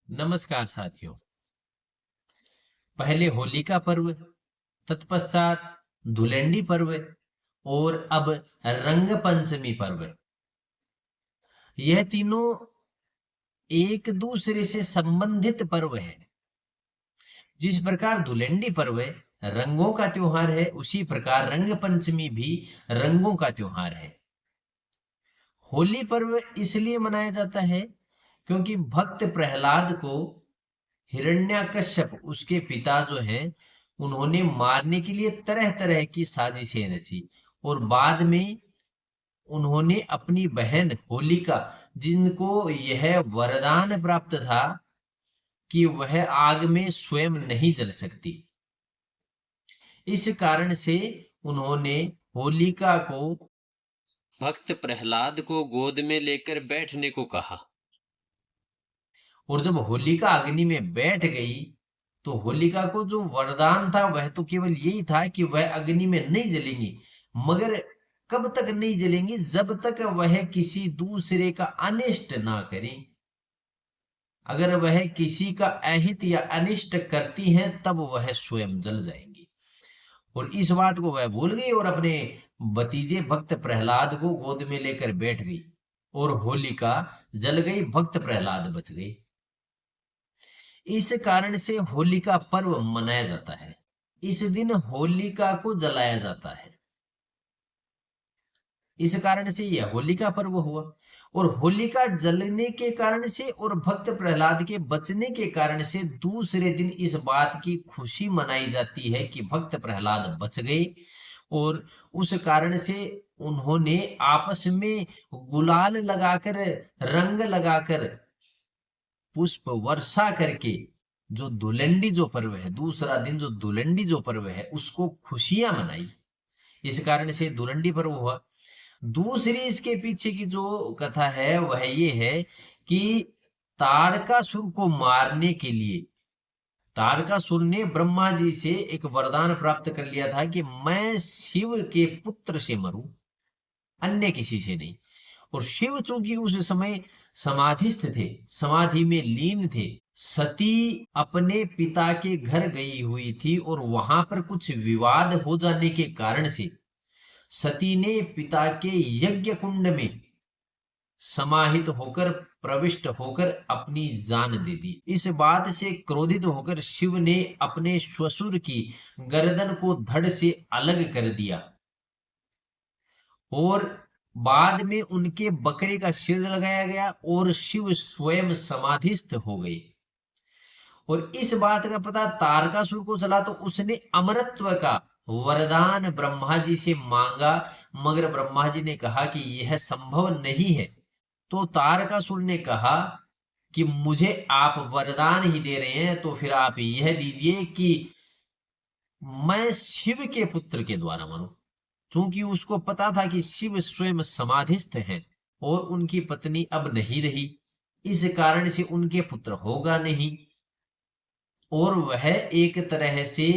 नमस्कार साथियों। पहले होली का पर्व, तत्पश्चात धुलेंडी पर्व और अब रंग पंचमी पर्व। यह तीनों एक दूसरे से संबंधित पर्व हैं। जिस प्रकार धुलेंडी पर्व रंगों का त्योहार है, उसी प्रकार रंग पंचमी भी रंगों का त्योहार है। होली पर्व इसलिए मनाया जाता है क्योंकि भक्त प्रहलाद को हिरण्यकश्यप उसके पिता जो हैं उन्होंने मारने के लिए तरह तरह की साजिशें रची और बाद में उन्होंने अपनी बहन होलिका, जिनको यह वरदान प्राप्त था कि वह आग में स्वयं नहीं जल सकती, इस कारण से उन्होंने होलिका को भक्त प्रहलाद को गोद में लेकर बैठने को कहा। और जब होलिका अग्नि में बैठ गई तो होलिका को जो वरदान था वह तो केवल यही था कि वह अग्नि में नहीं जलेंगी, मगर कब तक नहीं जलेंगी? जब तक वह किसी दूसरे का अनिष्ट ना करें। अगर वह किसी का अहित या अनिष्ट करती हैं तब वह स्वयं जल जाएंगी। और इस बात को वह भूल गई और अपने भतीजे भक्त प्रहलाद को गोद में लेकर बैठ गई और होलिका जल गई, भक्त प्रहलाद बच गए। इस कारण से होलिका पर्व मनाया जाता है। इस दिन होलिका को जलाया जाता है, इस कारण से यह होलिका पर्व हुआ। और होलिका जलने के कारण से और भक्त प्रहलाद के बचने के कारण से दूसरे दिन इस बात की खुशी मनाई जाती है कि भक्त प्रहलाद बच गए। और उस कारण से उन्होंने आपस में गुलाल लगाकर, रंग लगाकर, पुष्प वर्षा करके जो धुलंडी जो पर्व है, दूसरा दिन जो धुलंडी जो पर्व है, उसको खुशियां मनाई। इस कारण से धुलंडी पर्व हुआ। दूसरी इसके पीछे की जो कथा है वह ये है कि तारकासुर को मारने के लिए तारकासुर ने ब्रह्मा जी से एक वरदान प्राप्त कर लिया था कि मैं शिव के पुत्र से मरूं, अन्य किसी से नहीं। और शिव चूंकि उस समय समाधिस्थ थे, समाधि में लीन थे, सती अपने पिता के घर गई हुई थी और वहां पर कुछ विवाद हो जाने के कारण से सती ने पिता के यज्ञ कुंड में समाहित होकर, प्रविष्ट होकर अपनी जान दे दी। इस बात से क्रोधित होकर शिव ने अपने श्वशुर की गर्दन को धड़ से अलग कर दिया और बाद में उनके बकरे का सिर लगाया गया और शिव स्वयं समाधिस्थ हो गए। और इस बात का पता तारकासुर को चला तो उसने अमरत्व का वरदान ब्रह्मा जी से मांगा, मगर ब्रह्मा जी ने कहा कि यह संभव नहीं है। तो तारकासुर ने कहा कि मुझे आप वरदान ही दे रहे हैं तो फिर आप यह दीजिए कि मैं शिव के पुत्र के द्वारा मरूं। क्योंकि उसको पता था कि शिव स्वयं समाधिस्थ हैं और उनकी पत्नी अब नहीं रही, इस कारण से उनके पुत्र होगा नहीं और वह एक तरह से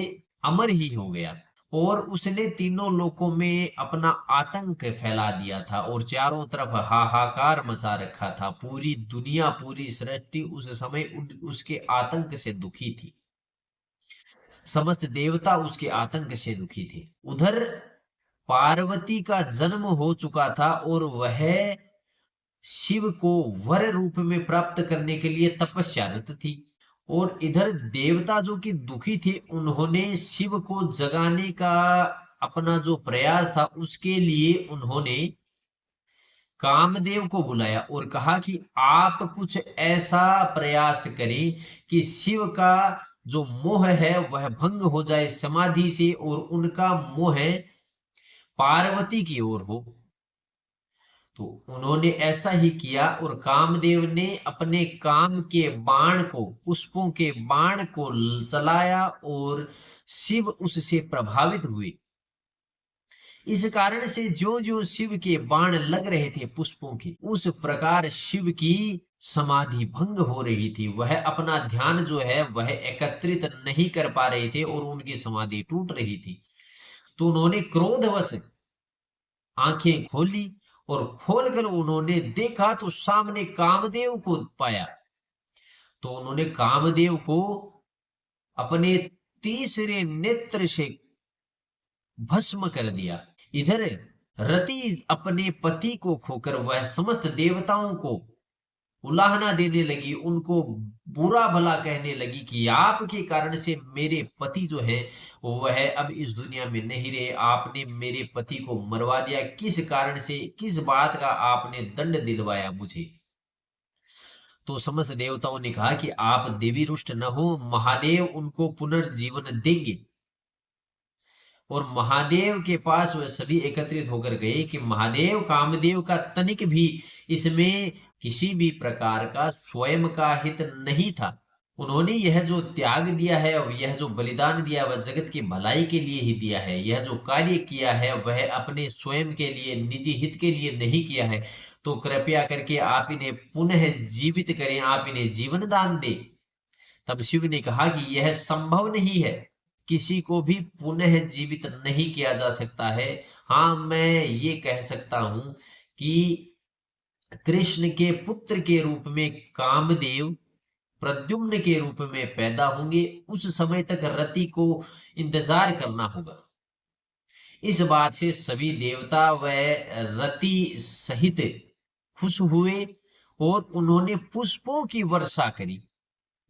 अमर ही हो गया। और उसने तीनों लोकों में अपना आतंक फैला दिया था और चारों तरफ हाहाकार मचा रखा था। पूरी दुनिया, पूरी सृष्टि उस समय उसके आतंक से दुखी थी। समस्त देवता उसके आतंक से दुखी थे। उधर पार्वती का जन्म हो चुका था और वह शिव को वर रूप में प्राप्त करने के लिए तपस्यारत थी। और इधर देवता जो कि दुखी थे, उन्होंने शिव को जगाने का अपना जो प्रयास था उसके लिए उन्होंने कामदेव को बुलाया और कहा कि आप कुछ ऐसा प्रयास करें कि शिव का जो मोह है वह भंग हो जाए समाधि से और उनका मोह पार्वती की ओर हो। तो उन्होंने ऐसा ही किया और कामदेव ने अपने काम के बाण को, पुष्पों के बाण को चलाया और शिव उससे प्रभावित हुए। इस कारण से जो जो शिव के बाण लग रहे थे पुष्पों के, उस प्रकार शिव की समाधि भंग हो रही थी। वह अपना ध्यान जो है वह एकत्रित नहीं कर पा रहे थे और उनकी समाधि टूट रही थी। तो उन्होंने क्रोधवश आंखें खोली और खोलकर उन्होंने देखा तो सामने कामदेव को पाया। तो उन्होंने कामदेव को अपने तीसरे नेत्र से भस्म कर दिया। इधर रति अपने पति को खोकर वह समस्त देवताओं को उलाहना देने लगी, उनको बुरा भला कहने लगी कि आपके कारण से मेरे पति जो है वह अब इस दुनिया में नहीं रहे, आपने मेरे पति को मरवा दिया, किस कारण से, किस बात का आपने दंड दिलवाया मुझे। तो समस्त देवताओं ने कहा कि आप देवी रुष्ट न हो, महादेव उनको पुनर्जीवन देंगे। और महादेव के पास वह सभी एकत्रित होकर गए कि महादेव, कामदेव का तनिक भी इसमें किसी भी प्रकार का स्वयं का हित नहीं था। उन्होंने यह जो त्याग दिया है और यह जो बलिदान दिया वह जगत की भलाई के लिए ही दिया है। यह जो कार्य किया है वह अपने स्वयं के लिए, निजी हित के लिए नहीं किया है। तो कृपया करके आप इन्हें पुनः जीवित करें, आप इन्हें जीवन दान दें। तब शिव ने कहा कि यह संभव नहीं है, किसी को भी पुनः जीवित नहीं किया जा सकता है। हाँ, मैं ये कह सकता हूं कि कृष्ण के पुत्र के रूप में कामदेव प्रद्युम्न के रूप में पैदा होंगे, उस समय तक रति को इंतजार करना होगा। इस बात से सभी देवता व रति सहित खुश हुए और उन्होंने पुष्पों की वर्षा करी।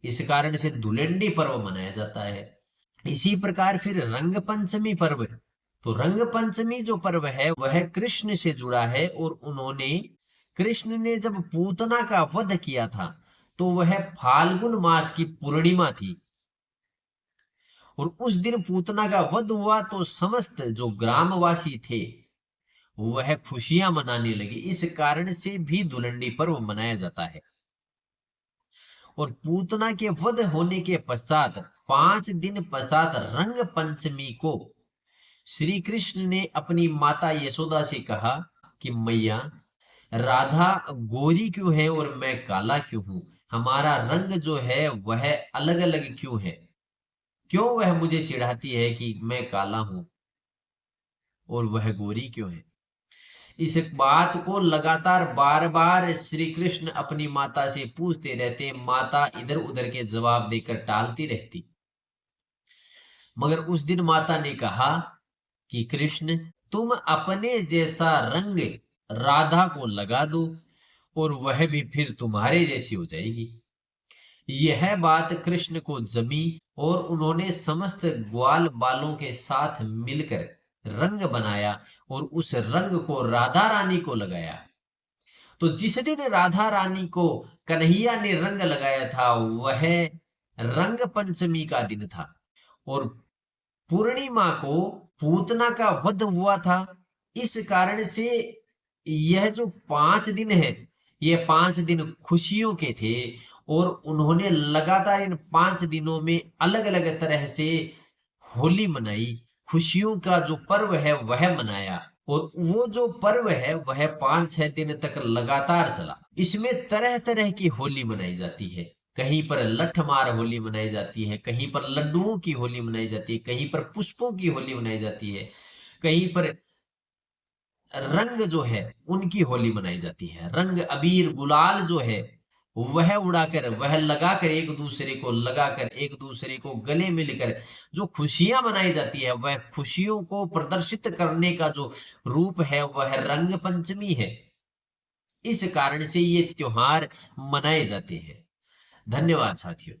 इस कारण से धुलंडी पर्व मनाया जाता है। इसी प्रकार फिर रंग पंचमी पर्व। तो रंग पंचमी जो पर्व है वह कृष्ण से जुड़ा है और उन्होंने, कृष्ण ने जब पूतना का वध किया था तो वह फाल्गुन मास की पूर्णिमा थी और उस दिन पूतना का वध हुआ तो समस्त जो ग्रामवासी थे वह खुशियां मनाने लगे। इस कारण से भी धुलंडी पर्व मनाया जाता है। और पूतना के वध होने के पश्चात 5 दिन पश्चात रंग पंचमी को श्री कृष्ण ने अपनी माता यशोदा से कहा कि मैया, राधा गोरी क्यों है और मैं काला क्यों हूं? हमारा रंग जो है वह अलग अलग क्यों है? क्यों वह मुझे चिढ़ाती है कि मैं काला हूं और वह गोरी क्यों है? इस बात को लगातार बार बार श्री कृष्ण अपनी माता से पूछते रहते। माता इधर उधर के जवाब देकर टालती रहती। मगर उस दिन माता ने कहा कि कृष्ण, तुम अपने जैसा रंग राधा को लगा दो और वह भी फिर तुम्हारे जैसी हो जाएगी। यह बात कृष्ण को जमी और उन्होंने समस्त ग्वाल बालों के साथ मिलकर रंग बनाया और उस रंग को राधा रानी को लगाया। तो जिस दिन राधा रानी को कन्हैया ने रंग लगाया था वह रंग पंचमी का दिन था और पूर्णिमा को पूतना का वध हुआ था। इस कारण से यह जो 5 दिन है, ये 5 दिन खुशियों के थे और उन्होंने लगातार इन 5 दिनों में अलग अलग तरह से होली मनाई, खुशियों का जो पर्व है वह मनाया। और वो जो पर्व है वह 5-6 दिन तक लगातार चला। इसमें तरह तरह की होली मनाई जाती है। कहीं पर लठमार होली मनाई जाती है, कहीं पर लड्डुओं की होली मनाई जाती है, कहीं पर पुष्पों की होली मनाई जाती है, कहीं पर रंग जो है उनकी होली मनाई जाती है। रंग अबीर गुलाल जो है वह उड़ाकर, वह लगाकर, एक दूसरे को लगाकर, एक दूसरे को गले मिलकर जो खुशियां मनाई जाती है वह खुशियों को प्रदर्शित करने का जो रूप है वह रंग पंचमी है। इस कारण से ये त्योहार मनाए जाते हैं। धन्यवाद साथियों।